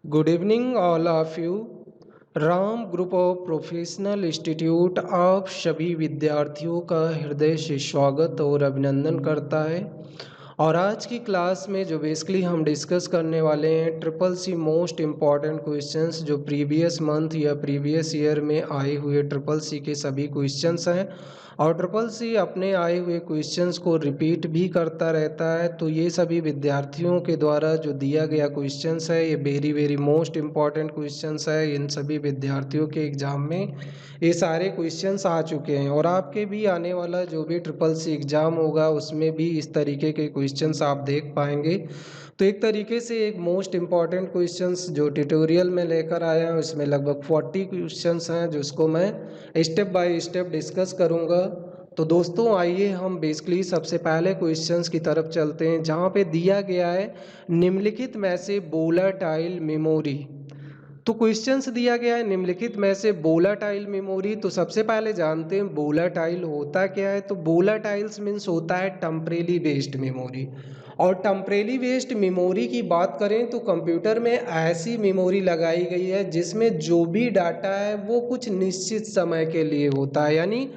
Good evening, all of you. Ram group of professional institute आप सभी विद्यार्थियों का हृदय से स्वागत और अभिनंदन करता है। और आज की क्लास में जो बेसिकली हम डिस्कस करने वाले हैं triple C most important questions जो प्रीवियस मंथ या प्रीवियस ईयर में आए हुए ट्रिपल सी के सभी क्वेश्चंस हैं। और ट्रिपल सी अपने आए हुए क्वेश्चंस को रिपीट भी करता रहता है, तो ये सभी विद्यार्थियों के द्वारा जो दिया गया क्वेश्चंस है ये very very most important questions है। इन सभी विद्यार्थियों के एग्ज़ाम में ये सारे क्वेश्चंस आ चुके हैं और आपके भी आने वाला जो भी ट्रिपल सी एग्ज़ाम होगा उसमें भी इस तरीके के क्वेश्चंस आप देख पाएंगे। तो एक तरीके से एक मोस्ट इम्पॉर्टेंट क्वेश्चंस जो ट्यूटोरियल में लेकर आया हूँ, इसमें लगभग 40 क्वेश्चंस हैं जिसको मैं स्टेप बाय स्टेप डिस्कस करूँगा। तो दोस्तों आइए हम बेसिकली सबसे पहले क्वेश्चंस की तरफ चलते हैं, जहाँ पे दिया गया है निम्नलिखित में से वोलेटाइल मेमोरी। तो क्वेश्चंस दिया गया है निम्नलिखित में से वोलेटाइल मेमोरी। तो सबसे पहले जानते हैं वोलेटाइल होता क्या है। तो वोलेटाइल्स मीन्स होता है टेम्परेली बेस्ड मेमोरी। और टेम्परेली बेस्ड मेमोरी की बात करें तो कंप्यूटर में ऐसी मेमोरी लगाई गई है जिसमें जो भी डाटा है वो कुछ निश्चित समय के लिए होता है। यानी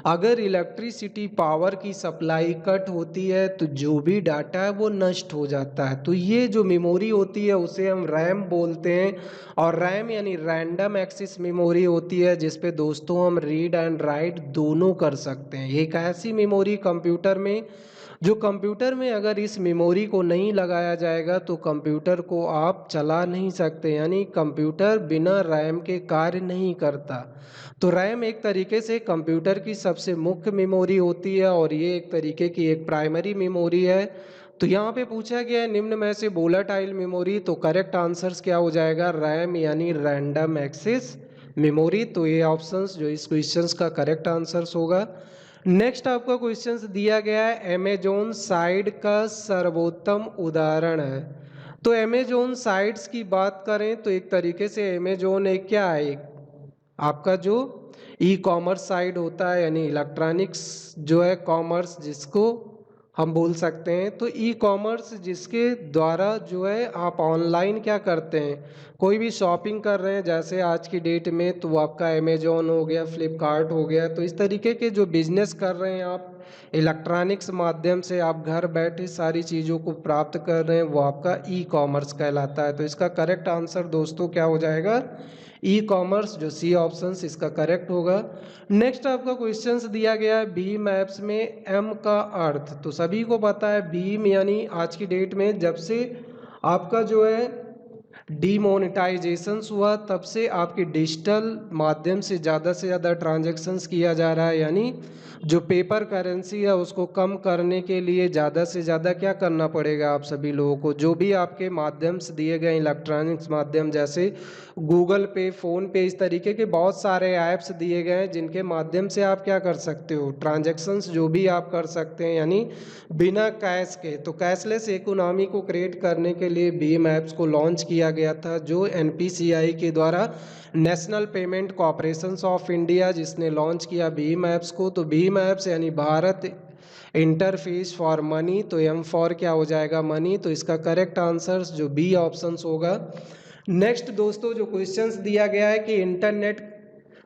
अगर इलेक्ट्रिसिटी पावर की सप्लाई कट होती है तो जो भी डाटा है वो नष्ट हो जाता है। तो ये जो मेमोरी होती है उसे हम रैम बोलते हैं। और रैम यानी रैंडम एक्सेस मेमोरी होती है जिस पे दोस्तों हम रीड एंड राइट दोनों कर सकते हैं। एक ऐसी मेमोरी कंप्यूटर में जो कंप्यूटर में अगर इस मेमोरी को नहीं लगाया जाएगा तो कंप्यूटर को आप चला नहीं सकते, यानी कंप्यूटर बिना रैम के कार्य नहीं करता। तो रैम एक तरीके से कंप्यूटर की सबसे मुख्य मेमोरी होती है और ये एक तरीके की एक प्राइमरी मेमोरी है। तो यहाँ पे पूछा गया है निम्न में से वोलेटाइल मेमोरी, तो करेक्ट आंसर्स क्या हो जाएगा, रैम यानी रैंडम एक्सेस मेमोरी। तो ये ऑप्शंस जो इस क्वेश्चंस का करेक्ट आंसर्स होगा। नेक्स्ट आपका क्वेश्चंस दिया गया है अमेजोन साइट का सर्वोत्तम उदाहरण है। तो अमेजोन साइट्स की बात करें तो एक तरीके से अमेजोन एक क्या है, एक आपका जो ई कॉमर्स साइट होता है, यानी इलेक्ट्रॉनिक्स जो है कॉमर्स जिसको हम बोल सकते हैं। तो ई कॉमर्स जिसके द्वारा जो है आप ऑनलाइन क्या करते हैं, कोई भी शॉपिंग कर रहे हैं जैसे आज की डेट में, तो वो आपका अमेजोन हो गया, फ्लिपकार्ट हो गया। तो इस तरीके के जो बिजनेस कर रहे हैं आप इलेक्ट्रॉनिक्स माध्यम से, आप घर बैठे सारी चीज़ों को प्राप्त कर रहे हैं, वो आपका ई कॉमर्स कहलाता है। तो इसका करेक्ट आंसर दोस्तों क्या हो जाएगा, ई कॉमर्स, जो सी ऑप्शंस इसका करेक्ट होगा। नेक्स्ट आपका क्वेश्चंस दिया गया है भीम ऐप्स में एम का अर्थ। तो सभी को पता है भीम यानी आज की डेट में जब से आपका जो है डीमोनेटाइजेशन हुआ तब से आपके डिजिटल माध्यम से ज़्यादा ट्रांजैक्शंस किया जा रहा है। यानी जो पेपर करेंसी है उसको कम करने के लिए ज़्यादा से ज़्यादा क्या करना पड़ेगा आप सभी लोगों को, जो भी आपके माध्यम से दिए गए इलेक्ट्रॉनिक्स माध्यम जैसे गूगल पे, फ़ोन पे, इस तरीके के बहुत सारे ऐप्स दिए गए हैं जिनके माध्यम से आप क्या कर सकते हो, ट्रांजैक्शंस जो भी आप कर सकते हैं यानी बिना कैश के। तो कैशलेस इकोनॉमी को क्रिएट करने के लिए भीम ऐप्स को लॉन्च किया गया था, जो एनपीसीआई के द्वारा national payment corporation of India जिसने लॉन्च किया भीम ऐप्स को। तो भीम ऐप्स यानी भारत इंटरफेस फॉर मनी, तो एम फॉर क्या हो जाएगा, मनी। तो इसका करेक्ट आंसर्स जो बी ऑप्शंस होगा। नेक्स्ट दोस्तों जो क्वेश्चंस दिया गया है कि इंटरनेट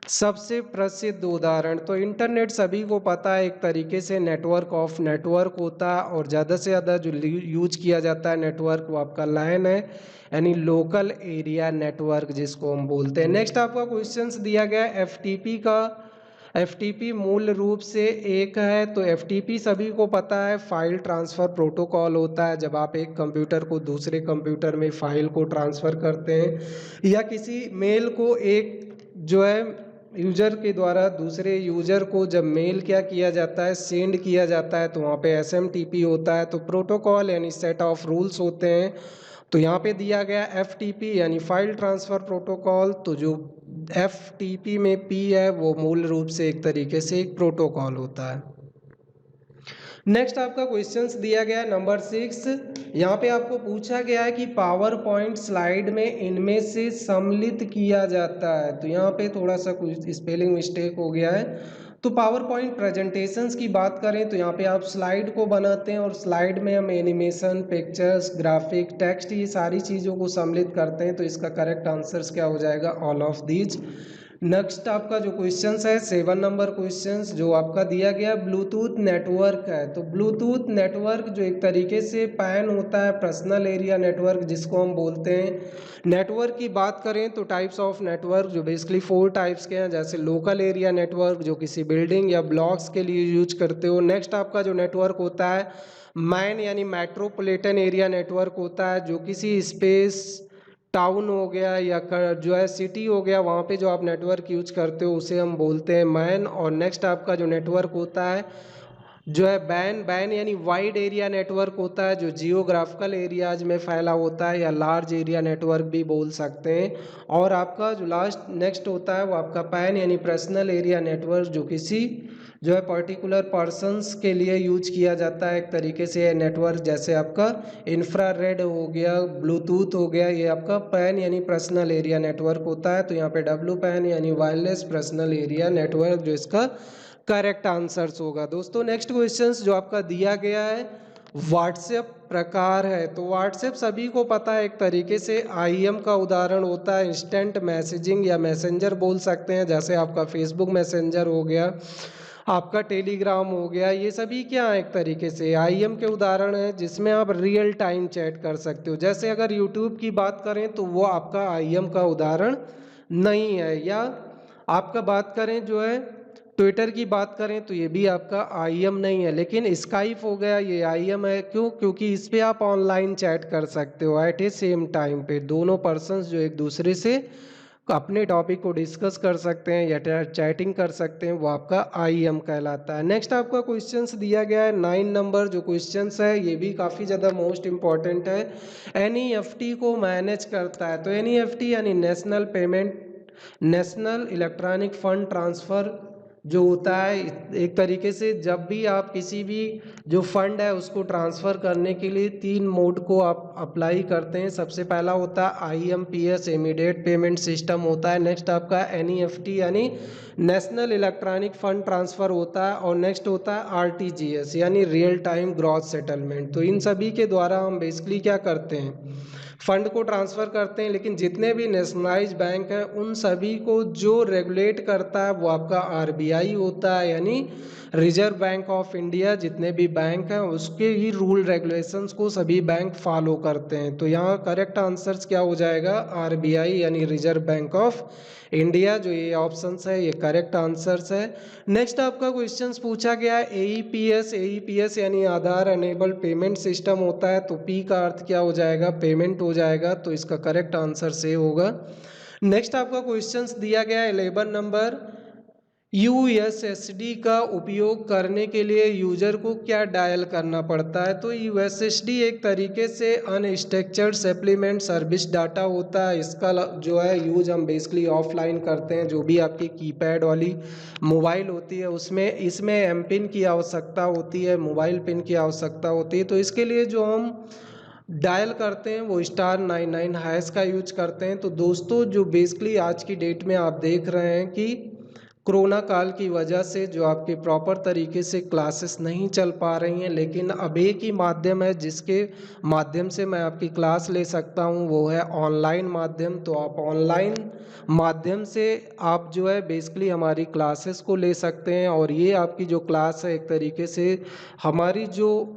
सबसे प्रसिद्ध उदाहरण। तो इंटरनेट सभी को पता है एक तरीके से नेटवर्क ऑफ नेटवर्क होता है और ज़्यादा से ज़्यादा जो यूज किया जाता है नेटवर्क वो आपका लैन है, यानी लोकल एरिया नेटवर्क जिसको हम बोलते हैं। नेक्स्ट आपका क्वेश्चंस दिया गया है एफटीपी का। एफटीपी मूल रूप से एक है, तो एफटीपी सभी को पता है फाइल ट्रांसफ़र प्रोटोकॉल होता है। जब आप एक कंप्यूटर को दूसरे कंप्यूटर में फाइल को ट्रांसफ़र करते हैं या किसी मेल को एक जो है यूजर के द्वारा दूसरे यूजर को जब मेल क्या किया जाता है, सेंड किया जाता है, तो वहाँ पे एसएमटीपी होता है। तो प्रोटोकॉल यानी सेट ऑफ रूल्स होते हैं। तो यहाँ पे दिया गया एफटीपी यानी फाइल ट्रांसफ़र प्रोटोकॉल। तो जो एफटीपी में पी है वो मूल रूप से एक तरीके से एक प्रोटोकॉल होता है। नेक्स्ट आपका क्वेश्चंस दिया गया है नंबर 6। यहाँ पे आपको पूछा गया है कि पावर पॉइंट स्लाइड में इनमें से सम्मिलित किया जाता है। तो यहाँ पे थोड़ा सा कुछ स्पेलिंग मिस्टेक हो गया है। तो पावर पॉइंट प्रेजेंटेशंस की बात करें तो यहाँ पे आप स्लाइड को बनाते हैं और स्लाइड में हम एनिमेशन, पिक्चर्स, ग्राफिक, टेक्स्ट, ये सारी चीज़ों को सम्मिलित करते हैं। तो इसका करेक्ट आंसर्स क्या हो जाएगा? All of these. नेक्स्ट आपका जो क्वेश्चंस है 7 नंबर क्वेश्चंस जो आपका दिया गया ब्लूटूथ नेटवर्क है। तो ब्लूटूथ नेटवर्क जो एक तरीके से पैन होता है, पर्सनल एरिया नेटवर्क जिसको हम बोलते हैं। नेटवर्क की बात करें तो टाइप्स ऑफ नेटवर्क जो बेसिकली 4 टाइप्स के हैं, जैसे लोकल एरिया नेटवर्क जो किसी बिल्डिंग या ब्लॉक्स के लिए यूज करते हो। नेक्स्ट आपका जो नेटवर्क होता है मैन यानी मेट्रोपॉलिटन एरिया नेटवर्क होता है, जो किसी स्पेस टाउन हो गया या जो है सिटी हो गया, वहाँ पे जो आप नेटवर्क यूज करते हो उसे हम बोलते हैं मैन। और नेक्स्ट आपका जो नेटवर्क होता है जो है बैन, बैन यानी वाइड एरिया नेटवर्क होता है जो जियोग्राफिकल एरियाज में फैला होता है, या लार्ज एरिया नेटवर्क भी बोल सकते हैं। और आपका जो लास्ट नेक्स्ट होता है वो आपका पैन यानी पर्सनल एरिया नेटवर्क जो किसी जो है पर्टिकुलर पर्सन्स के लिए यूज किया जाता है एक तरीके से नेटवर्क, जैसे आपका इंफ्रारेड हो गया, ब्लूटूथ हो गया, ये आपका पैन यानी पर्सनल एरिया नेटवर्क होता है। तो यहाँ पे डब्ल्यू पैन यानी वायरलेस पर्सनल एरिया नेटवर्क जो इसका करेक्ट आंसर्स होगा। दोस्तों नेक्स्ट क्वेश्चंस जो आपका दिया गया है व्हाट्सएप प्रकार है। तो व्हाट्सएप सभी को पता है एक तरीके से आईएम का उदाहरण होता है, इंस्टेंट मैसेजिंग या मैसेंजर बोल सकते हैं, जैसे आपका फेसबुक मैसेंजर हो गया, आपका टेलीग्राम हो गया, ये सभी क्या है एक तरीके से आईएम के उदाहरण है जिसमें आप रियल टाइम चैट कर सकते हो। जैसे अगर यूट्यूब की बात करें तो वो आपका आईएम का उदाहरण नहीं है, या आपका बात करें जो है ट्विटर की बात करें तो ये भी आपका आईएम नहीं है। लेकिन स्काइप हो गया ये आईएम है, क्यों? क्योंकि इस पे आप ऑनलाइन चैट कर सकते हो एट ए सेम टाइम पे, दोनों पर्सन्स जो एक दूसरे से अपने टॉपिक को डिस्कस कर सकते हैं या चैटिंग कर सकते हैं, वो आपका आईएम कहलाता है। नेक्स्ट आपका क्वेश्चंस दिया गया है 9 नंबर जो क्वेश्चंस है ये भी काफ़ी ज़्यादा मोस्ट इंपॉर्टेंट है। एनईएफटी को मैनेज करता है। तो एनईएफटी यानी नेशनल इलेक्ट्रॉनिक फंड ट्रांसफ़र जो होता है एक तरीके से, जब भी आप किसी भी जो फंड है उसको ट्रांसफ़र करने के लिए 3 मोड को आप अप्लाई करते हैं। सबसे पहला होता है आईएमपीएस इमीडिएट पेमेंट सिस्टम होता है, नेक्स्ट आपका एनईएफटी यानी नेशनल इलेक्ट्रॉनिक फंड ट्रांसफ़र होता है, और नेक्स्ट होता है आरटीजीएस यानी रियल टाइम ग्रॉस सेटलमेंट। तो इन सभी के द्वारा हम बेसिकली क्या करते हैं, फंड को ट्रांसफ़र करते हैं। लेकिन जितने भी नेशनलाइज बैंक हैं उन सभी को जो रेगुलेट करता है वो आपका आरबीआई होता है, यानी रिजर्व बैंक ऑफ इंडिया। जितने भी बैंक हैं उसके ही रूल रेगुलेशंस को सभी बैंक फॉलो करते हैं। तो यहाँ करेक्ट आंसर्स क्या हो जाएगा? आरबीआई यानी रिजर्व बैंक ऑफ इंडिया। जो ये ऑप्शंस है ये करेक्ट आंसर्स है। नेक्स्ट आपका क्वेश्चंस पूछा गया है एईपीएस, एईपीएस यानी आधार अनेबल पेमेंट सिस्टम होता है। तो पी का अर्थ क्या हो जाएगा? पेमेंट हो जाएगा। तो इसका करेक्ट आंसर से होगा। नेक्स्ट आपका क्वेश्चंस दिया गया है 11 नंबर, यूएसएसडी का उपयोग करने के लिए यूजर को क्या डायल करना पड़ता है? तो यूएसएसडी एक तरीके से अनस्ट्रक्चर्ड सप्लीमेंट सर्विस डाटा होता है। इसका जो है यूज हम बेसिकली ऑफलाइन करते हैं। जो भी आपकी कीपैड वाली मोबाइल होती है उसमें इसमें एम पिन की आवश्यकता होती है, मोबाइल पिन की आवश्यकता होती है। तो इसके लिए जो हम डायल करते हैं वो *99# का यूज करते हैं। तो दोस्तों जो बेसिकली आज की डेट में आप देख रहे हैं कि कोरोना काल की वजह से जो आपके प्रॉपर तरीके से क्लासेस नहीं चल पा रही हैं, लेकिन अब एक ही माध्यम है जिसके माध्यम से मैं आपकी क्लास ले सकता हूं, वो है ऑनलाइन माध्यम। तो आप ऑनलाइन माध्यम से आप जो है बेसिकली हमारी क्लासेस को ले सकते हैं, और ये आपकी जो क्लास है एक तरीके से हमारी जो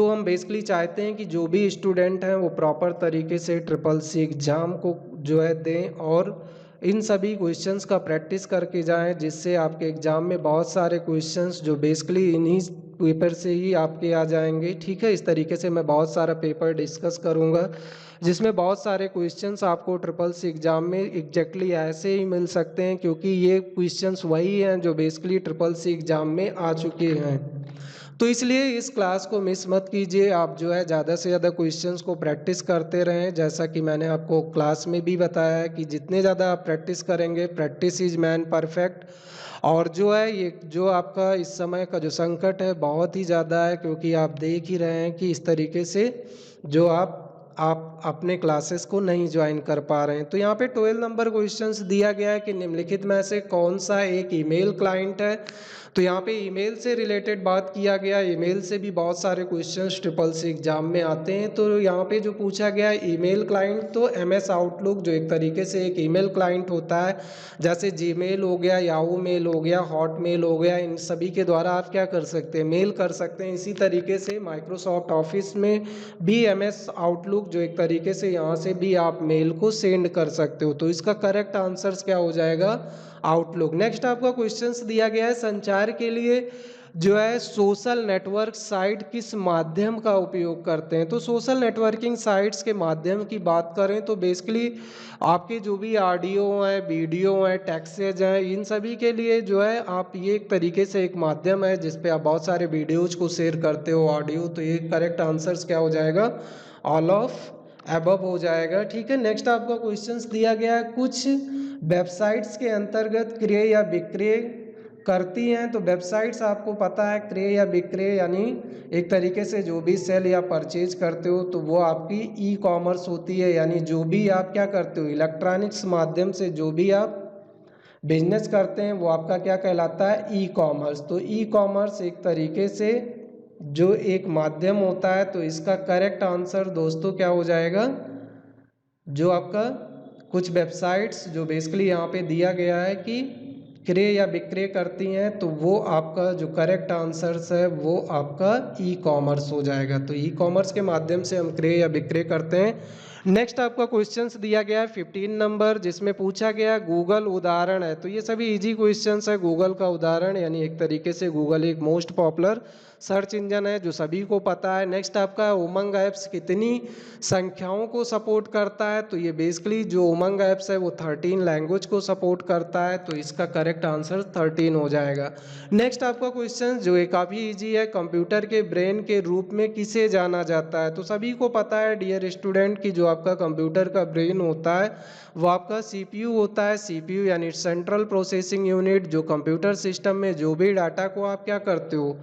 हम बेसिकली चाहते हैं कि जो भी स्टूडेंट हैं वो प्रॉपर तरीके से ट्रिपल सी एग्ज़ाम को जो है दें, और इन सभी क्वेश्चंस का प्रैक्टिस करके जाएं, जिससे आपके एग्ज़ाम में बहुत सारे क्वेश्चंस जो बेसिकली इन्हीं पेपर से ही आपके आ जाएंगे। ठीक है, इस तरीके से मैं बहुत सारा पेपर डिस्कस करूंगा जिसमें बहुत सारे क्वेश्चंस आपको ट्रिपल सी एग्ज़ाम में एग्जैक्टली ऐसे ही मिल सकते हैं, क्योंकि ये क्वेश्चंस वही हैं जो बेसिकली ट्रिपल सी एग्ज़ाम में आ चुके हैं। तो इसलिए इस क्लास को मिस मत कीजिए। आप जो है ज़्यादा से ज़्यादा क्वेश्चंस को प्रैक्टिस करते रहें। जैसा कि मैंने आपको क्लास में भी बताया है कि जितने ज़्यादा आप प्रैक्टिस करेंगे, प्रैक्टिस इज मैन परफेक्ट। और जो है ये जो आपका इस समय का जो संकट है बहुत ही ज़्यादा है, क्योंकि आप देख ही रहे हैं कि इस तरीके से जो आप आप अपने क्लासेस को नहीं ज्वाइन कर पा रहे हैं। तो यहाँ पे 12 नंबर क्वेश्चंस दिया गया है कि निम्नलिखित में से कौन सा एक ईमेल क्लाइंट है। तो यहाँ पे ईमेल से रिलेटेड बात किया गया। ईमेल से भी बहुत सारे क्वेश्चंस ट्रिपल सी एग्जाम में आते हैं। तो यहाँ पे जो पूछा गया है ईमेल क्लाइंट, तो एमएस आउटलुक जो एक तरीके से एक ईमेल क्लाइंट होता है, जैसे जीमेल हो गया, याहू मेल हो गया, हॉटमेल हो गया, इन सभी के द्वारा आप क्या कर सकते हैं, मेल कर सकते हैं। इसी तरीके से माइक्रोसॉफ्ट ऑफिस में भी एमएस आउटलुक जो एक तरीके से यहाँ से भी आप मेल को सेंड कर सकते हो। तो इसका करेक्ट आंसर क्या हो जाएगा, आउटलुक। नेक्स्ट आपका क्वेश्चंस दिया गया है संचार के लिए जो है सोशल नेटवर्क साइट किस माध्यम का उपयोग करते हैं। तो सोशल नेटवर्किंग साइट्स के माध्यम की बात करें तो बेसिकली आपके जो भी ऑडियो हैं, वीडियो हैं, टेक्स्टेज हैं, इन सभी के लिए जो है आप ये एक तरीके से एक माध्यम है जिस पे आप बहुत सारे वीडियोज को शेयर करते हो, ऑडियो। तो ये करेक्ट आंसर्स क्या हो जाएगा, ऑल ऑफ एबव हो जाएगा। ठीक है। नेक्स्ट आपका क्वेश्चंस दिया गया है कुछ वेबसाइट्स के अंतर्गत क्रय या विक्रय करती हैं। तो वेबसाइट्स आपको पता है क्रय या विक्रय यानी एक तरीके से जो भी सेल या परचेज करते हो तो वो आपकी ई कॉमर्स होती है। यानी जो भी आप क्या करते हो इलेक्ट्रॉनिक्स माध्यम से जो भी आप बिजनेस करते हैं वो आपका क्या कहलाता है, ई कॉमर्स। तो ई कॉमर्स एक तरीके से जो एक माध्यम होता है। तो इसका करेक्ट आंसर दोस्तों क्या हो जाएगा, जो आपका कुछ वेबसाइट्स जो बेसिकली यहाँ पे दिया गया है कि क्रय या विक्रय करती हैं, तो वो आपका जो करेक्ट आंसर्स है वो आपका ई कॉमर्स हो जाएगा। तो ई कॉमर्स के माध्यम से हम क्रय या विक्रय करते हैं। नेक्स्ट आपका क्वेश्चंस दिया गया है 15 नंबर, जिसमें पूछा गया गूगल उदाहरण है। तो ये सभी इजी क्वेश्चंस है। गूगल का उदाहरण यानी एक तरीके से गूगल एक मोस्ट पॉपुलर सर्च इंजन है जो सभी को पता है। नेक्स्ट आपका उमंग ऐप्स कितनी संख्याओं को सपोर्ट करता है। तो ये बेसिकली जो उमंग ऐप्स है वो 13 लैंग्वेज को सपोर्ट करता है। तो इसका करेक्ट आंसर 13 हो जाएगा। नेक्स्ट आपका क्वेश्चन जो है काफ़ी इजी है, कंप्यूटर के ब्रेन के रूप में किसे जाना जाता है। तो सभी को पता है डियर स्टूडेंट कि जो आपका कंप्यूटर का ब्रेन होता है वो आपका सीपीयू होता है। सीपीयू यानी सेंट्रल प्रोसेसिंग यूनिट, जो कंप्यूटर सिस्टम में जो भी डाटा को आप क्या करते हो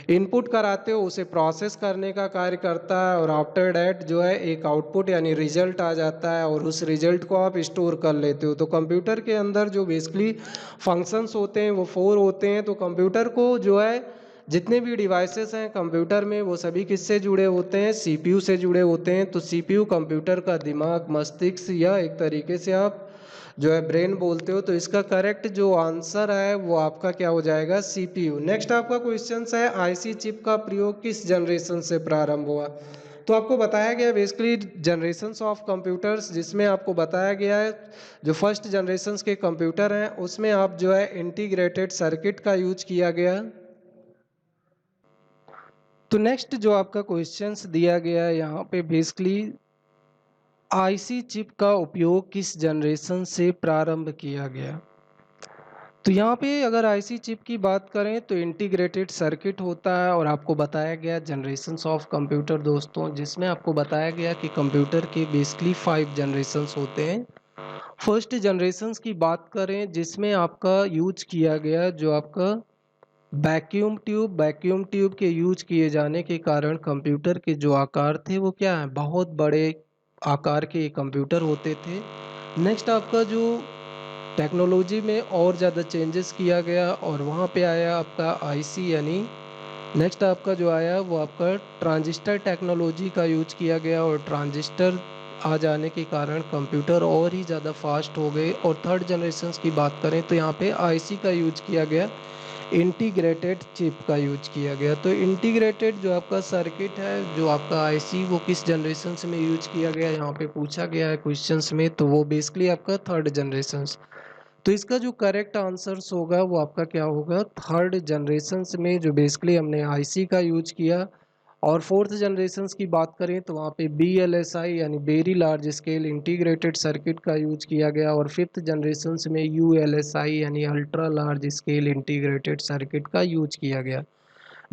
इनपुट कराते हो उसे प्रोसेस करने का कार्य करता है। और आफ्टर डैट जो है एक आउटपुट यानी रिजल्ट आ जाता है और उस रिजल्ट को आप स्टोर कर लेते हो। तो कंप्यूटर के अंदर जो बेसिकली फंक्शंस होते हैं वो 4 होते हैं। तो कंप्यूटर को जो है जितने भी डिवाइसेस हैं कंप्यूटर में वो सभी किससे जुड़े होते हैं, सीपीयू से जुड़े होते हैं। तो सीपीयू कंप्यूटर का दिमाग, मस्तिष्क या एक तरीके से आप जो है ब्रेन बोलते हो। तो इसका करेक्ट जो आंसर है वो आपका क्या हो जाएगा, सीपीयू। नेक्स्ट आपका क्वेश्चन है आईसी चिप का प्रयोग किस जनरेशन से प्रारंभ हुआ। तो आपको बताया गया बेसिकली जनरेशन्स ऑफ कंप्यूटर्स, जिसमें आपको बताया गया है जो फर्स्ट जनरेशन्स के कंप्यूटर हैं उसमें आप जो है इंटीग्रेटेड सर्किट का यूज किया गया। तो नेक्स्ट जो आपका क्वेश्चंस दिया गया है यहाँ पे बेसिकली आईसी चिप का उपयोग किस जनरेशन से प्रारंभ किया गया। तो यहाँ पे अगर आईसी चिप की बात करें तो इंटीग्रेटेड सर्किट होता है और आपको बताया गया जनरेशन्स ऑफ कंप्यूटर दोस्तों, जिसमें आपको बताया गया कि कंप्यूटर के बेसिकली 5 जनरेशन्स होते हैं। फर्स्ट जनरेशन्स की बात करें जिसमें आपका यूज किया गया जो आपका वैक्यूम ट्यूब के यूज किए जाने के कारण कंप्यूटर के जो आकार थे वो क्या है, बहुत बड़े आकार के कंप्यूटर होते थे। नेक्स्ट आपका जो टेक्नोलॉजी में और ज़्यादा चेंजेस किया गया और वहाँ पे आया आपका आईसी यानी नेक्स्ट आपका जो आया वो आपका ट्रांजिस्टर टेक्नोलॉजी का यूज किया गया और ट्रांजिस्टर आ जाने के कारण कंप्यूटर और ही ज़्यादा फास्ट हो गए। और थर्ड जनरेशन की बात करें तो यहाँ पे आईसी का यूज किया गया, इंटीग्रेटेड चिप का यूज किया गया। तो इंटीग्रेटेड जो आपका सर्किट है जो आपका आईसी वो किस जनरेशन में यूज किया गया यहाँ पे पूछा गया है क्वेश्चंस में, तो वो बेसिकली आपका थर्ड जनरेशन। तो इसका जो करेक्ट आंसर्स होगा वो आपका क्या होगा, थर्ड जनरेशन्स में जो बेसिकली हमने आईसी का यूज किया। और फोर्थ जनरेशन्स की बात करें तो वहाँ पे बीएलएसआई यानी very large scale integrated circuit का यूज किया गया। और फिफ्थ जनरेशन्स में यूएलएसआई यानी ultra large scale integrated circuit का यूज किया गया।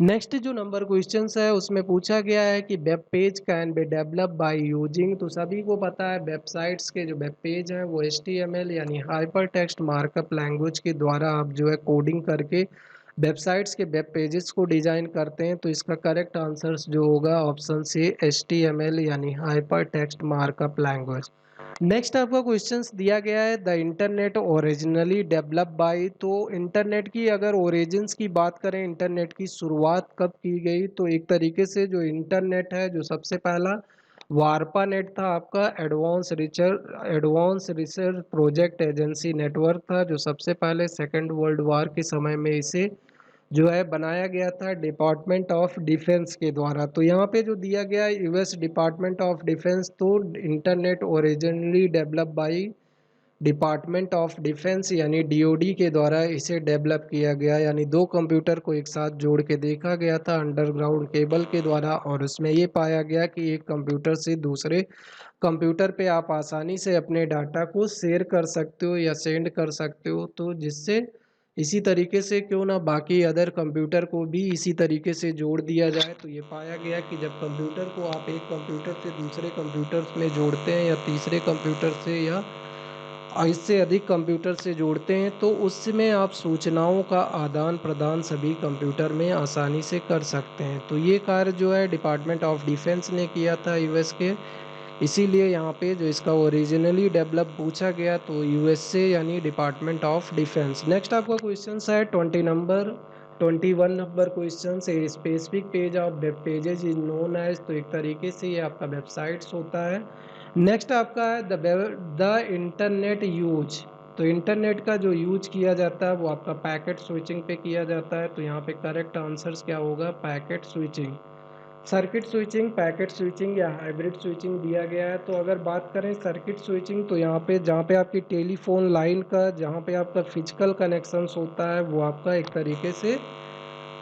नेक्स्ट जो नंबर क्वेश्चन है उसमें पूछा गया है कि web page can be develop by using. तो सभी को पता है वेबसाइट्स के जो वेब पेज हैं वो HTML यानी हाइपर टेक्स्ट मार्कअप लैंग्वेज के द्वारा आप जो है कोडिंग करके वेबसाइट्स के वेब पेजेस को डिजाइन करते हैं, तो इसका करेक्ट आंसर जो होगा ऑप्शन सी HTML यानी hyper text markup language. Next आपका क्वेश्चंस दिया गया है the internet originally develop by. तो इंटरनेट की अगर ओरिजिन्स की बात करें, इंटरनेट की शुरुआत कब की गई, तो एक तरीके से जो इंटरनेट है, जो सबसे पहला वारपा नेट था आपका, advance research project agency network था, जो सबसे पहले सेकेंड वर्ल्ड वॉर के समय में इसे जो है बनाया गया था डिपार्टमेंट ऑफ डिफेंस के द्वारा। तो यहाँ पे जो दिया गया है US डिपार्टमेंट ऑफ डिफेंस, तो internet originally develop by department of defence यानी DOD के द्वारा इसे डेवलप किया गया, यानी दो कंप्यूटर को एक साथ जोड़ के देखा गया था अंडरग्राउंड केबल के द्वारा, और उसमें ये पाया गया कि एक कंप्यूटर से दूसरे कंप्यूटर पे आप आसानी से अपने डाटा को शेयर कर सकते हो या सेंड कर सकते हो, तो जिससे इसी तरीके से क्यों ना बाकी अदर कंप्यूटर को भी इसी तरीके से जोड़ दिया जाए। तो ये पाया गया कि जब कंप्यूटर को आप एक कंप्यूटर से दूसरे कंप्यूटर में जोड़ते हैं या तीसरे कंप्यूटर से या इससे अधिक कंप्यूटर से जोड़ते हैं, तो उसमें आप सूचनाओं का आदान प्रदान सभी कंप्यूटर में आसानी से कर सकते हैं। तो ये कार्य जो है डिपार्टमेंट ऑफ डिफेंस ने किया था US के, इसीलिए यहाँ पे जो इसका ओरिजिनली डेवलप पूछा गया तो USA यानी डिपार्टमेंट ऑफ डिफेंस। नेक्स्ट आपका क्वेश्चन है 21 नंबर क्वेश्चन से specific page of web pages is known as. तो एक तरीके से ये आपका वेबसाइट्स होता है। नेक्स्ट आपका है द इंटरनेट यूज। तो इंटरनेट का जो यूज किया जाता है वो आपका पैकेट स्विचिंग पे किया जाता है। तो यहाँ पे करेक्ट आंसर्स क्या होगा, packet switching, circuit switching, packet switching या हाइब्रिड स्विचिंग दिया गया है। तो अगर बात करें सर्किट स्विचिंग, तो यहाँ पे जहाँ पे आपकी टेलीफोन लाइन का जहाँ पे आपका फिजिकल कनेक्शंस होता है वो आपका एक तरीके से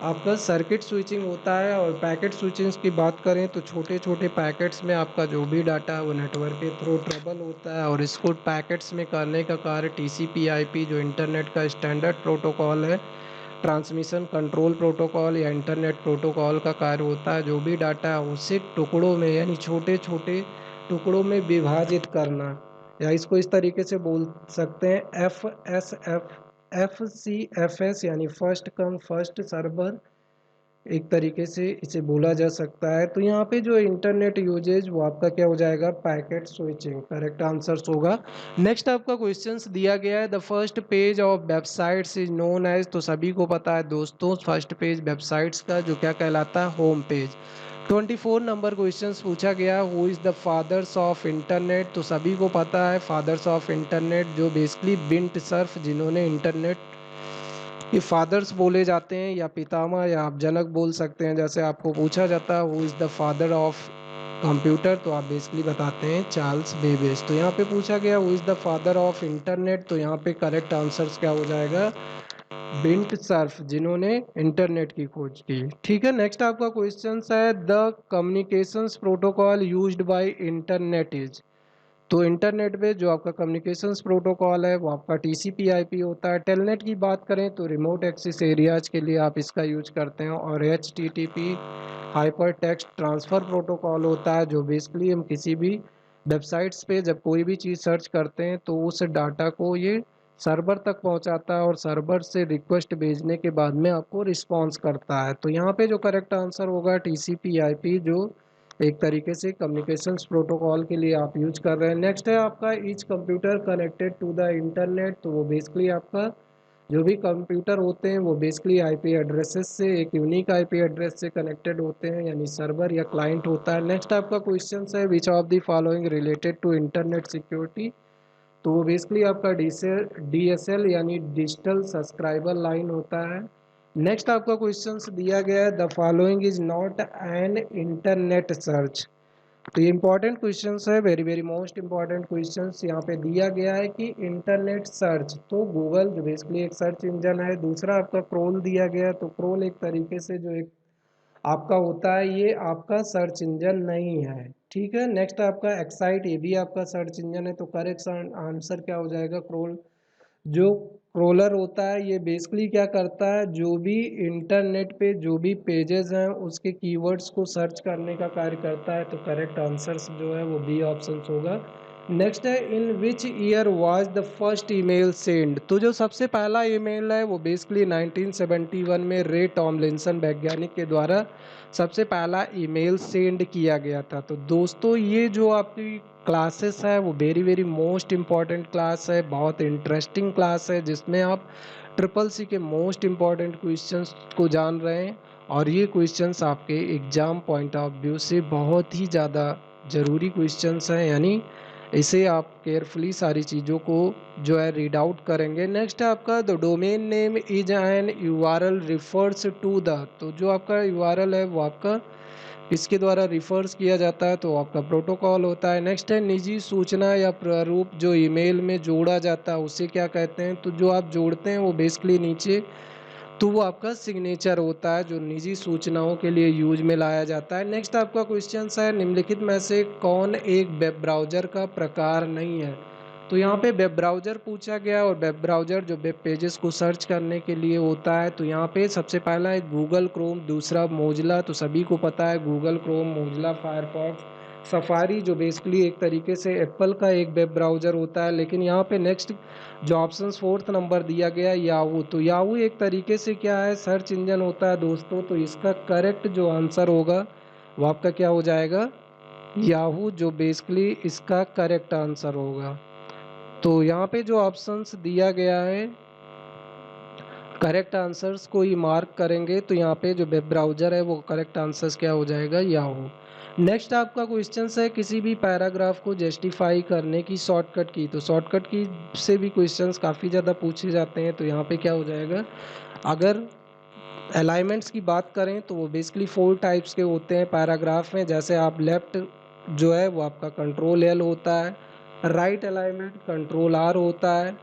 आपका सर्किट स्विचिंग होता है। और पैकेट स्विचिंग्स की बात करें तो छोटे छोटे पैकेट्स में आपका जो भी डाटा है वो नेटवर्क के थ्रू ट्रेवल होता है, और इसको पैकेट्स में करने का कार्य TCP/IP जो इंटरनेट का स्टैंडर्ड प्रोटोकॉल है, ट्रांसमिशन कंट्रोल प्रोटोकॉल या इंटरनेट प्रोटोकॉल का कार्य होता है। जो भी डाटा है उसे टुकड़ों में यानी छोटे छोटे टुकड़ों में विभाजित करना, या इसको इस तरीके से बोल सकते हैं FCFS यानी फर्स्ट कम फर्स्ट सर्वर, एक तरीके से इसे बोला जा सकता है। तो यहाँ पे जो इंटरनेट यूजेज वो आपका क्या हो जाएगा, पैकेट स्विचिंग, करेक्ट आंसर्स होगा। नेक्स्ट आपका क्वेश्चंस दिया गया है the first page of websites is known as. तो सभी को पता है दोस्तों फर्स्ट पेज वेबसाइट्स का जो क्या कहलाता है, होम पेज। 24 नंबर क्वेश्चंस पूछा गया who is the fathers of internet. तो सभी को पता है फादर्स ऑफ इंटरनेट जो बेसिकली बिंट सर्फ, जिन्होंने इंटरनेट ये फादर्स बोले जाते हैं, या पितामह या आप जनक बोल सकते हैं। जैसे आपको पूछा जाता है who is the father of computer, तो आप बेसिकली बताते हैं चार्ल्स बेबेज। तो यहाँ पे पूछा गया who is the father of internet, तो यहाँ पे करेक्ट आंसर्स क्या हो जाएगा, बिंट सर्फ, जिन्होंने इंटरनेट की खोज की। ठीक है, नेक्स्ट आपका क्वेश्चन है the communications protocol used by internet is. तो इंटरनेट पे जो आपका कम्युनिकेशंस प्रोटोकॉल है वो आपका TCP/IP होता है। टेलनेट की बात करें तो रिमोट एक्सेस एरियाज के लिए आप इसका यूज करते हैं, और HTTP hyper text transfer protocol होता है, जो बेसिकली हम किसी भी वेबसाइट्स पे जब कोई भी चीज़ सर्च करते हैं तो उस डाटा को ये सर्वर तक पहुंचाता है, और सर्वर से रिक्वेस्ट भेजने के बाद में आपको रिस्पॉन्स करता है। तो यहाँ पे जो करेक्ट आंसर होगा TCP/IP, जो एक तरीके से कम्युनिकेशंस प्रोटोकॉल के लिए आप यूज कर रहे हैं। नेक्स्ट है आपका each computer connected to the internet. तो वो बेसिकली आपका जो भी कंप्यूटर होते हैं वो बेसिकली IP एड्रेसेस से, एक यूनिक IP एड्रेस से कनेक्टेड होते हैं, यानी सर्वर या क्लाइंट होता है। नेक्स्ट आपका क्वेश्चन है which of the following related to internet security. तो वो बेसिकली आपका DSL यानी डिजिटल सब्सक्राइबर लाइन होता है। नेक्स्ट आपका क्वेश्चन दिया गया है the following is not an internet search. तो ये इंपॉर्टेंट क्वेश्चन है, very very most important question. यहाँ पे दिया गया है कि इंटरनेट सर्च, तो गूगल जो बेसिकली एक सर्च इंजन है। दूसरा आपका क्रोल दिया गया है, तो क्रोल एक तरीके से जो एक आपका होता है, ये आपका सर्च इंजन नहीं है। ठीक है, नेक्स्ट आपका एक्साइट, ये भी आपका सर्च इंजन है। तो करेक्ट आंसर क्या हो जाएगा, क्रोल। जो क्रोलर होता है ये बेसिकली क्या करता है, जो भी इंटरनेट पे जो भी पेजेस हैं उसके कीवर्ड्स को सर्च करने का कार्य करता है। तो करेक्ट आंसर जो है वो B ऑप्शन होगा, नेक्स्ट है in which year was the first email send. तो जो सबसे पहला ईमेल है वो बेसिकली 1971 में रे टॉमलिंसन वैज्ञानिक के द्वारा सबसे पहला ईमेल सेंड किया गया था। तो दोस्तों ये जो आपकी क्लासेस है वो very very most important class है, बहुत इंटरेस्टिंग क्लास है जिसमें आप ट्रिपल सी के मोस्ट इम्पॉर्टेंट क्वेश्चंस को जान रहे हैं और ये क्वेश्चंस आपके एग्जाम पॉइंट ऑफ व्यू से बहुत ही ज़्यादा ज़रूरी क्वेश्चंस हैं, यानी इसे आप केयरफुली सारी चीज़ों को जो है रीड आउट करेंगे। नेक्स्ट है आपका the domain name is an URL refers to the. तो जो आपका यूआरएल है वो आपका इसके द्वारा रिफर्स किया जाता है, तो आपका प्रोटोकॉल होता है। नेक्स्ट है निजी सूचना या प्रारूप जो ईमेल में जोड़ा जाता है उसे क्या कहते हैं। तो जो आप जोड़ते हैं वो बेसिकली नीचे तो वो आपका सिग्नेचर होता है जो निजी सूचनाओं के लिए यूज में लाया जाता है। नेक्स्ट आपका क्वेश्चन है निम्नलिखित में से कौन एक वेब ब्राउज़र का प्रकार नहीं है। तो यहाँ पे वेब ब्राउज़र पूछा गया और वेब ब्राउज़र जो वेब पेजेस को सर्च करने के लिए होता है। तो यहाँ पे सबसे पहला है गूगल क्रोम, दूसरा मोजिला, तो सभी को पता है Google Chrome, Mozilla, Firefox, safari जो बेसिकली एक तरीके से एप्पल का एक वेब ब्राउज़र होता है। लेकिन यहाँ पे नेक्स्ट जो ऑप्शन फोर्थ नंबर दिया गया याहू। तो याहू एक तरीके से क्या है सर्च इंजन होता है दोस्तों। तो इसका करेक्ट जो आंसर होगा वो आपका क्या हो जाएगा याहू, जो बेसिकली इसका करेक्ट आंसर होगा। तो यहाँ पे जो ऑप्शंस दिया गया है करेक्ट आंसर्स को ही मार्क करेंगे। तो यहाँ पे जो वेब ब्राउज़र है वो करेक्ट आंसर्स क्या हो जाएगा याहू। नेक्स्ट आपका क्वेश्चन है किसी भी पैराग्राफ को जस्टिफाई करने की शॉर्टकट की। तो शॉर्टकट की से भी क्वेश्चंस काफ़ी ज़्यादा पूछे जाते हैं। तो यहाँ पे क्या हो जाएगा, अगर अलाइनमेंट्स की बात करें तो वो बेसिकली 4 टाइप्स के होते हैं पैराग्राफ में। जैसे आप लेफ्ट जो है वो आपका कंट्रोल एल होता है, राइट अलाइनमेंट कंट्रोल आर होता है,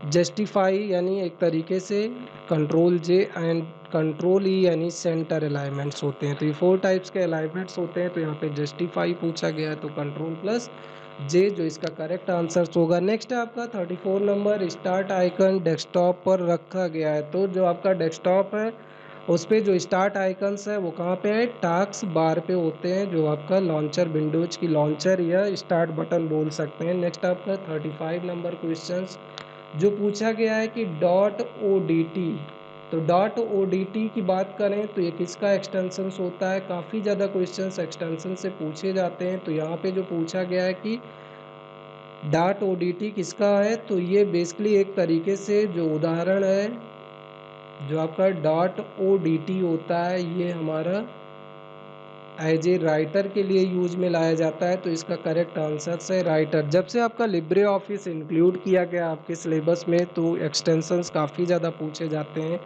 जस्टिफाई यानी एक तरीके से कंट्रोल जे एंड कंट्रोल ई यानी सेंटर अलाइनमेंट्स होते हैं। तो ये 4 टाइप्स के अलाइनमेंट्स होते हैं। तो यहाँ पे जस्टिफाई पूछा गया है तो कंट्रोल प्लस जे जो इसका करेक्ट आंसर होगा। नेक्स्ट है आपका 34 नंबर स्टार्ट आइकन डेस्कटॉप पर रखा गया है। तो जो आपका डेस्कटॉप है उस पर जो स्टार्ट आइकन्स है वो कहाँ पे है, टास्क बार पे होते हैं, जो आपका लॉन्चर विंडोज की लॉन्चर या स्टार्ट बटन बोल सकते हैं। नेक्स्ट आपका 35 नंबर क्वेश्चन जो पूछा गया है कि डॉट ओ डी टी। तो डॉट ओ डी टी की बात करें तो ये किसका एक्सटेंशन होता है। काफ़ी ज़्यादा क्वेश्चंस एक्सटेंशन से पूछे जाते हैं। तो यहाँ पे जो पूछा गया है कि डॉट ओ डी टी किसका है, तो ये बेसिकली एक तरीके से जो उदाहरण है जो आपका डॉट ओ डी टी होता है ये हमारा एज ए राइटर के लिए यूज में लाया जाता है। तो इसका करेक्ट आंसर है राइटर। जब से आपका लिब्रे ऑफिस इंक्लूड किया गया आपके सिलेबस में तो एक्सटेंशंस काफ़ी ज़्यादा पूछे जाते हैं,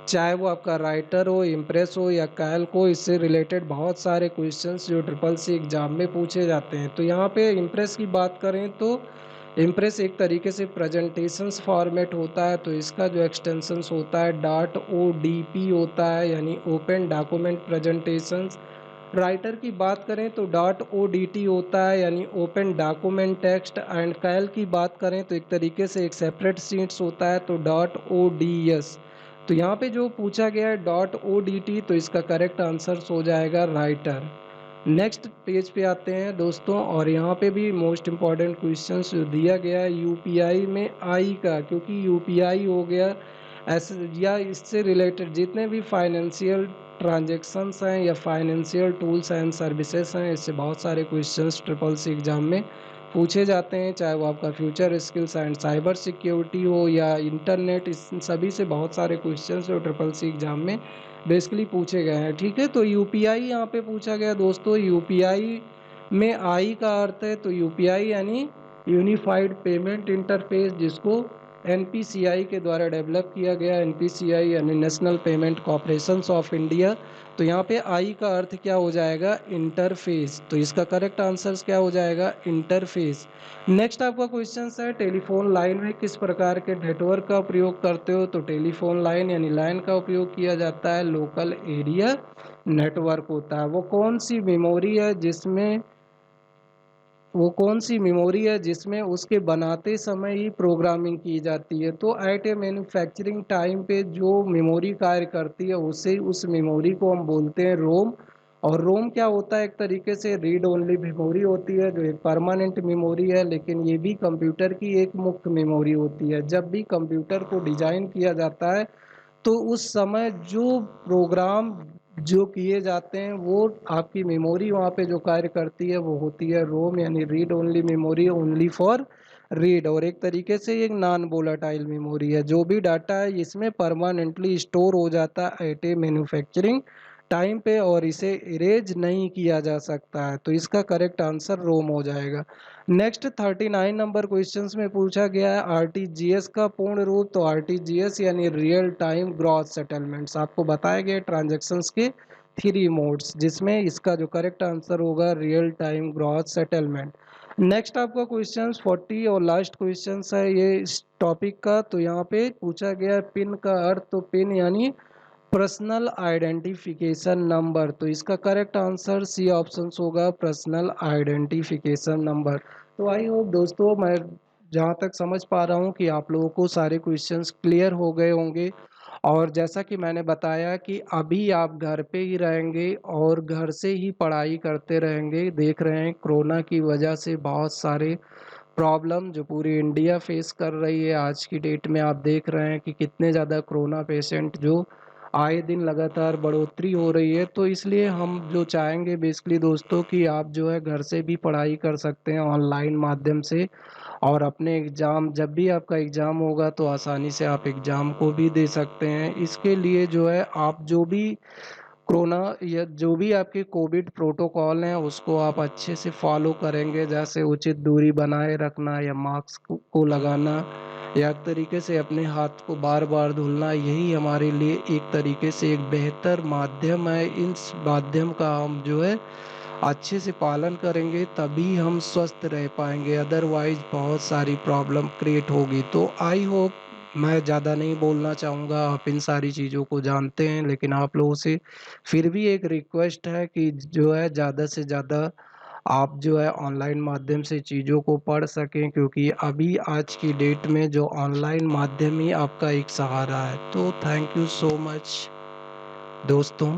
चाहे वो आपका राइटर हो, इम्प्रेस हो या कैल्क हो। इससे रिलेटेड बहुत सारे क्वेश्चंस जो ट्रिपल सी एग्जाम में पूछे जाते हैं। तो यहाँ पे इम्प्रेस की बात करें तो इम्प्रेस एक तरीके से प्रेजेंटेशंस फॉर्मेट होता है। तो इसका जो एक्सटेंशंस होता है डॉट ओ डी पी होता है यानी ओपन डॉक्यूमेंट प्रेजेंटेशंस। राइटर की बात करें तो डॉट ओ डी टी होता है यानी ओपन डॉक्यूमेंट टेक्स्ट। एंड कैल की बात करें तो एक तरीके से एक सेपरेट शीट्स होता है तो डॉट ओ डी एस। तो यहाँ पे जो पूछा गया है डॉट ओ डी टी तो इसका करेक्ट आंसर हो जाएगा राइटर। नेक्स्ट पेज पे आते हैं दोस्तों और यहाँ पे भी मोस्ट इम्पॉर्टेंट क्वेश्चन जो दिया गया है यूपीआई में आई का, क्योंकि यूपीआई हो गया ऐसे या इससे रिलेटेड जितने भी फाइनेंशियल ट्रांजेक्शन्स हैं या फाइनेंशियल टूल्स एंड सर्विसेज हैं, इससे बहुत सारे क्वेश्चंस ट्रिपल सी एग्ज़ाम में पूछे जाते हैं। चाहे वो आपका future skills and cyber security हो या इंटरनेट, इस सभी से बहुत सारे क्वेश्चंस जो ट्रिपल सी एग्ज़ाम में बेसिकली पूछे गए हैं। ठीक है, तो यूपीआई यहाँ पे पूछा गया दोस्तों। यूपीआई में आई का अर्थ है तो यूपीआई यानी यूनिफाइड पेमेंट इंटरफेस, जिसको एनपीसीआई के द्वारा डेवलप किया गया। एनपीसीआई यानी national payment corporations of India. तो यहाँ पे आई का अर्थ क्या हो जाएगा, इंटरफेस। तो इसका करेक्ट आंसर क्या हो जाएगा, इंटरफेस। नेक्स्ट आपका क्वेश्चन है टेलीफोन लाइन में किस प्रकार के नेटवर्क का प्रयोग करते हो। तो टेलीफोन लाइन यानी लाइन का उपयोग किया जाता है लोकल एरिया नेटवर्क होता है। वो कौन सी मेमोरी है जिसमें उसके बनाते समय ही प्रोग्रामिंग की जाती है। तो एट ए मैन्युफैक्चरिंग टाइम पे जो मेमोरी कार्य करती है उसे उस मेमोरी को हम बोलते हैं रोम। और रोम क्या होता है, एक तरीके से रीड ओनली मेमोरी होती है, जो एक परमानेंट मेमोरी है, लेकिन ये भी कंप्यूटर की एक मुख्य मेमोरी होती है। जब भी कंप्यूटर को डिजाइन किया जाता है तो उस समय जो प्रोग्राम जो किए जाते हैं वो आपकी मेमोरी वहाँ पे जो कार्य करती है वो होती है रोम, यानी read only memory, only for read. और एक तरीके से ये एक नॉन वोलेटाइल मेमोरी है। जो भी डाटा है इसमें परमानेंटली स्टोर हो जाता है एट ए मैन्युफैक्चरिंग टाइम पे, और इसे इरेज नहीं किया जा सकता है। तो इसका करेक्ट आंसर रोम हो जाएगा। नेक्स्ट 39 नंबर क्वेश्चंस में पूछा गया है आरटीजीएस का पूर्ण रूप। तो आरटीजीएस यानी रियल टाइम ग्रॉस सेटलमेंट्स, आपको बताया गया ट्रांजैक्शंस के 3 मोड्स, जिसमें इसका जो करेक्ट आंसर होगा real time gross settlement. Next आपका क्वेश्चन 40 और लास्ट क्वेश्चन है ये इस टॉपिक का। तो यहाँ पे पूछा गया है पिन का अर्थ। तो पिन यानी पर्सनल आइडेंटिफिकेशन नंबर। तो इसका करेक्ट आंसर सी ऑप्शन होगा, पर्सनल आइडेंटिफिकेशन नंबर। तो आई होप दोस्तों, मैं जहाँ तक समझ पा रहा हूँ कि आप लोगों को सारे क्वेश्चंस क्लियर हो गए होंगे। और जैसा कि मैंने बताया कि अभी आप घर पे ही रहेंगे और घर से ही पढ़ाई करते रहेंगे। देख रहे हैं कोरोना की वजह से बहुत सारे प्रॉब्लम जो पूरी इंडिया फेस कर रही है आज की डेट में। आप देख रहे हैं कि कितने ज़्यादा कोरोना पेशेंट जो आए दिन लगातार बढ़ोतरी हो रही है। तो इसलिए हम जो चाहेंगे बेसिकली दोस्तों कि आप जो है घर से भी पढ़ाई कर सकते हैं ऑनलाइन माध्यम से, और अपने एग्ज़ाम जब भी आपका एग्ज़ाम होगा तो आसानी से आप एग्ज़ाम को भी दे सकते हैं। इसके लिए जो है आप जो भी कोरोना या जो भी आपके कोविड प्रोटोकॉल हैं उसको आप अच्छे से फॉलो करेंगे, जैसे उचित दूरी बनाए रखना या मास्क को लगाना या एक तरीके से अपने हाथ को बार बार धुलना, यही हमारे लिए एक तरीके से एक बेहतर माध्यम है। इस माध्यम का हम जो है अच्छे से पालन करेंगे तभी हम स्वस्थ रह पाएंगे, अदरवाइज बहुत सारी प्रॉब्लम क्रिएट होगी। तो आई होप, मैं ज़्यादा नहीं बोलना चाहूँगा, आप इन सारी चीज़ों को जानते हैं, लेकिन आप लोगों से फिर भी एक रिक्वेस्ट है कि जो है ज़्यादा से ज़्यादा आप जो है ऑनलाइन माध्यम से चीज़ों को पढ़ सकें, क्योंकि अभी आज की डेट में जो ऑनलाइन माध्यम ही आपका एक सहारा है। तो थैंक यू सो मच दोस्तों।